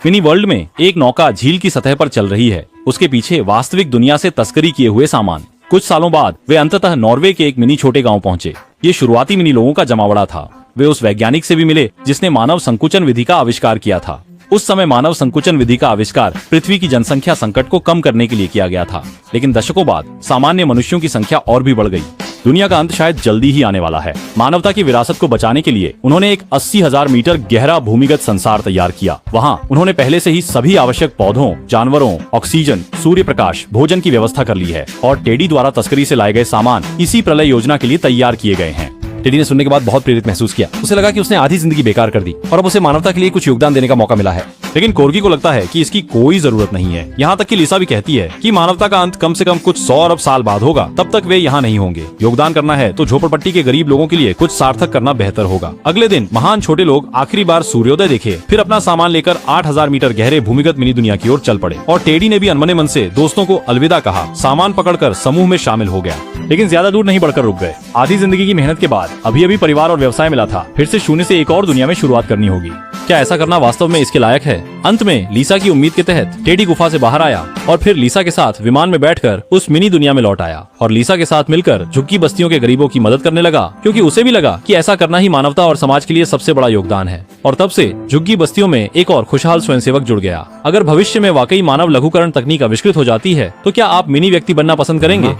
Mini world में एक नौका झील की सतह पर चल रही है, उसके पीछे वास्तविक दुनिया से तस्करी किए हुए सामान। कुछ सालों बाद वे अंततः नॉर्वे के एक मिनी छोटे गांव पहुंचे। ये शुरुआती मिनी लोगों का जमावड़ा था। वे उस वैज्ञानिक से भी मिले जिसने मानव संकुचन विधि का आविष्कार किया था। उस समय मानव संकुचन विधि का आविष्कार पृथ्वी की जनसंख्या संकट को कम करने के लिए किया गया था, लेकिन दशकों बाद सामान्य मनुष्यों की संख्या और भी बढ़ गई। दुनिया का अंत शायद जल्दी ही आने वाला है। मानवता की विरासत को बचाने के लिए उन्होंने एक 80,000 मीटर गहरा भूमिगत संसार तैयार किया। वहाँ उन्होंने पहले से ही सभी आवश्यक पौधों, जानवरों, ऑक्सीजन, सूर्य प्रकाश, भोजन की व्यवस्था कर ली है और टेडी द्वारा तस्करी से लाए गए सामान इसी प्रलय योजना के लिए तैयार किए गए हैं। टेडी ने सुनने के बाद बहुत प्रेरित महसूस किया। उसे लगा कि उसने आधी जिंदगी बेकार कर दी और अब उसे मानवता के लिए कुछ योगदान देने का मौका मिला है। लेकिन कोर्गी को लगता है कि इसकी कोई जरूरत नहीं है। यहाँ तक कि लिसा भी कहती है कि मानवता का अंत कम से कम कुछ 100 अरब साल बाद होगा, तब तक वे यहाँ नहीं होंगे। योगदान करना है तो झोपड़पट्टी के गरीब लोगों के लिए कुछ सार्थक करना बेहतर होगा। अगले दिन महान छोटे लोग आखिरी बार सूर्योदय देखे, फिर अपना सामान लेकर 8,000 मीटर गहरे भूमिगत मिनी दुनिया की ओर चल पड़े और टेडी ने भी अनमने मन से दोस्तों को अलविदा कहा, सामान पकड़कर समूह में शामिल हो गया। लेकिन ज्यादा दूर नहीं बढ़कर रुक गए। आधी जिंदगी की मेहनत के बाद अभी परिवार और व्यवसाय मिला था। फिर से शून्य से एक और दुनिया में शुरुआत करनी होगी। क्या ऐसा करना वास्तव में इसके लायक है? अंत में लिसा की उम्मीद के तहत टेडी गुफा से बाहर आया और फिर लिसा के साथ विमान में बैठकर उस मिनी दुनिया में लौट आया और लिसा के साथ मिलकर झुग्गी बस्तियों के गरीबों की मदद करने लगा, क्योंकि उसे भी लगा कि ऐसा करना ही मानवता और समाज के लिए सबसे बड़ा योगदान है। और तब से झुग्गी बस्तियों में एक और खुशहाल स्वयंसेवक जुड़ गया। अगर भविष्य में वाकई मानव लघुकरण तकनीक आविष्कृत हो जाती है तो क्या आप मिनी व्यक्ति बनना पसंद करेंगे?